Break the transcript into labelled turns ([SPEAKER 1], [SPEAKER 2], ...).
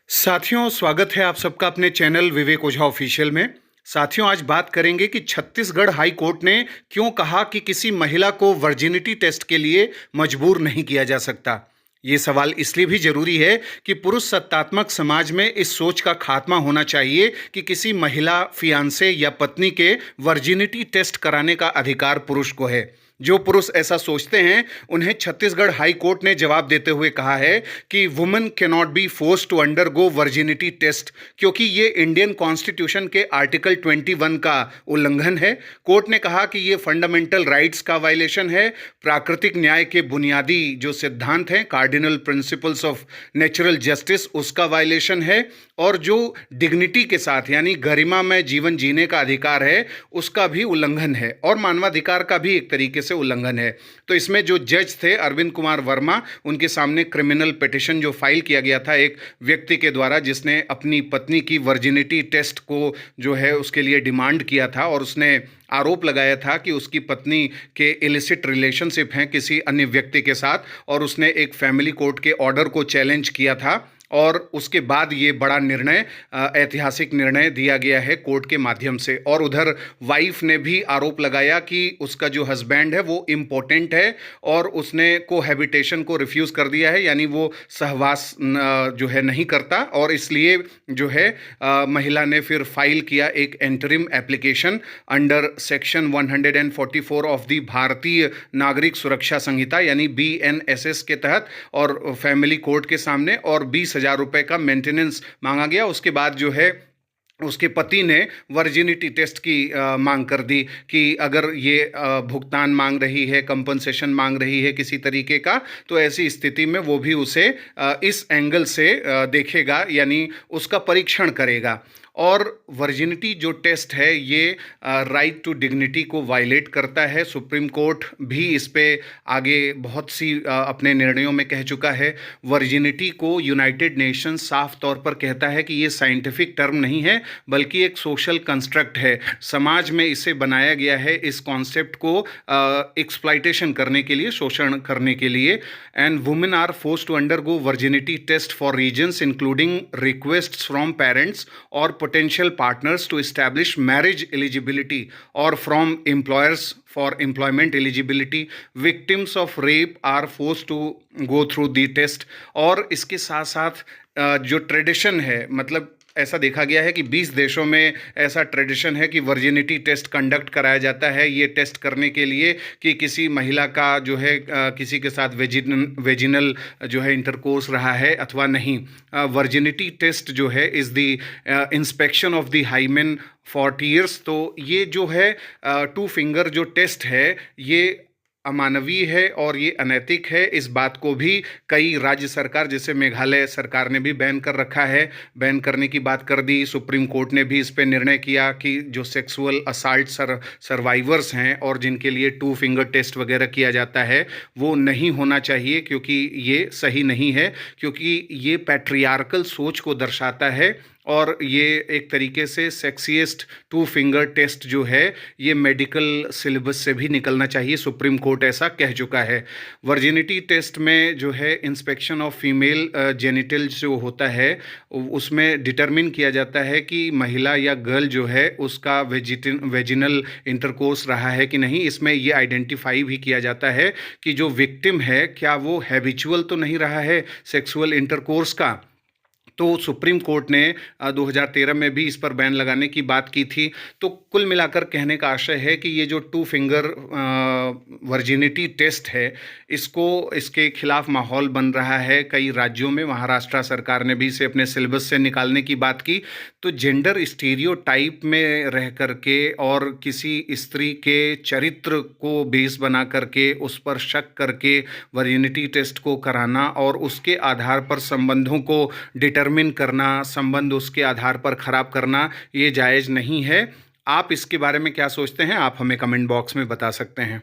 [SPEAKER 1] साथियों, स्वागत है आप सबका अपने चैनल विवेक ओझा ऑफिशियल में। साथियों, आज बात करेंगे कि छत्तीसगढ़ हाई कोर्ट ने क्यों कहा कि किसी महिला को वर्जिनिटी टेस्ट के लिए मजबूर नहीं किया जा सकता। ये सवाल इसलिए भी जरूरी है कि पुरुष सत्तात्मक समाज में इस सोच का खात्मा होना चाहिए कि किसी महिला फियांसे या पत्नी के वर्जिनिटी टेस्ट कराने का अधिकार पुरुष को है। जो पुरुष ऐसा सोचते हैं उन्हें छत्तीसगढ़ हाई कोर्ट ने जवाब देते हुए कहा है कि women can not be force to undergo virginity test, क्योंकि ये इंडियन कॉन्स्टिट्यूशन के आर्टिकल 21 का उल्लंघन है। कोर्ट ने कहा कि ये फंडामेंटल राइट्स का वायलेशन है, प्राकृतिक न्याय के बुनियादी जो सिद्धांत हैं, cardinal principles of natural justice, उसका वायलेशन है, और जो डिग्निटी के साथ यानी गरिमा में जीवन जीने का अधिकार है उसका भी उल्लंघन है, और मानवाधिकार का भी एक तरीके से उल्लंघन है। तो इसमें जो जज थे अरविंद कुमार वर्मा, उनके सामने क्रिमिनल पिटिशन जो फाइल किया गया था एक व्यक्ति के द्वारा जिसने अपनी पत्नी की वर्जिनिटी टेस्ट को जो है उसके लिए डिमांड किया था, और उसने आरोप लगाया था कि उसकी पत्नी के इलिसिट रिलेशनशिप हैं किसी अन्य व्यक्ति के साथ, और उसने एक फैमिली कोर्ट के ऑर्डर को चैलेंज किया था। और उसके बाद ये बड़ा निर्णय, ऐतिहासिक निर्णय दिया गया है कोर्ट के माध्यम से। और उधर वाइफ ने भी आरोप लगाया कि उसका जो हस्बैंड है वो इम्पोर्टेंट है और उसने कोहैबिटेशन को रिफ्यूज़ कर दिया है, यानी वो सहवास जो है नहीं करता, और इसलिए जो है महिला ने फिर फाइल किया एक interim application under section 144 of the भारतीय नागरिक सुरक्षा संहिता यानी BNSS के तहत, और फैमिली कोर्ट के सामने, और 20,000 रुपए का मेंटेनेंस मांगा गया। उसके बाद जो है उसके पति ने वर्जिनिटी टेस्ट की मांग कर दी कि अगर ये भुगतान मांग रही है, कंपनसेशन मांग रही है किसी तरीके का, तो ऐसी स्थिति में वो भी उसे इस एंगल से देखेगा, यानी उसका परीक्षण करेगा। और वर्जिनिटी जो टेस्ट है ये राइट टू डिग्निटी को वायलेट करता है। सुप्रीम कोर्ट भी इस पे आगे बहुत सी अपने निर्णयों में कह चुका है। वर्जिनिटी को यूनाइटेड नेशंस साफ तौर पर कहता है कि ये साइंटिफिक टर्म नहीं है बल्कि एक सोशल कंस्ट्रक्ट है। समाज में इसे बनाया गया है इस कॉन्सेप्ट को एक्सप्लॉइटेशन करने के लिए, शोषण करने के लिए। And women are forced to undergo virginity test for reasons including requests from parents और potential partners to establish marriage eligibility or from employers for employment eligibility. Victims of rape are forced to go through the test। और इसके साथ साथ जो tradition है, मतलब ऐसा देखा गया है कि 20 देशों में ऐसा ट्रेडिशन है कि वर्जिनिटी टेस्ट कंडक्ट कराया जाता है, ये टेस्ट करने के लिए कि किसी महिला का जो है किसी के साथ वेजिनल जो है इंटरकोर्स रहा है अथवा नहीं। वर्जिनिटी टेस्ट जो है is the inspection of the hymen 40 years. तो ये जो है 2 फिंगर जो टेस्ट है ये अमानवीय है और ये अनैतिक है। इस बात को भी कई राज्य सरकार, जैसे मेघालय सरकार ने भी बैन कर रखा है, बैन करने की बात कर दी। सुप्रीम कोर्ट ने भी इस पे निर्णय किया कि जो सेक्सुअल असाल्ट सर्वाइवर्स हैं और जिनके लिए 2 फिंगर टेस्ट वगैरह किया जाता है वो नहीं होना चाहिए, क्योंकि ये सही नहीं है, क्योंकि ये पैट्रियार्कल सोच को दर्शाता है। और ये एक तरीके से सेक्सीएस्ट 2 फिंगर टेस्ट जो है ये मेडिकल सिलेबस से भी निकलना चाहिए। सुप्रीम कोर्ट ऐसा कह चुका है। वर्जिनिटी टेस्ट में जो है इंस्पेक्शन ऑफ फीमेल जेनिटल्स जो होता है उसमें डिटरमिन किया जाता है कि महिला या गर्ल जो है उसका वेजिनल इंटरकोर्स रहा है कि नहीं। इसमें ये आइडेंटिफाई भी किया जाता है कि जो विक्टिम है क्या वो हैबिचुअल तो नहीं रहा है सेक्सुअल इंटरकोर्स का। तो सुप्रीम कोर्ट ने 2013 में भी इस पर बैन लगाने की बात की थी। तो कुल मिलाकर कहने का आशय है कि ये जो 2 फिंगर वर्जिनिटी टेस्ट है इसके खिलाफ माहौल बन रहा है कई राज्यों में। महाराष्ट्र सरकार ने भी इसे अपने सिलेबस से निकालने की बात की। तो जेंडर स्टीरियोटाइप में रह करके और किसी स्त्री के चरित्र को बेस बना करके उस पर शक करके वर्जिनिटी टेस्ट को कराना और उसके आधार पर संबंधों को डिटरमिन करना, संबंध उसके आधार पर खराब करना, ये जायज़ नहीं है। आप इसके बारे में क्या सोचते हैं? आप हमें कमेंट बॉक्स में बता सकते हैं।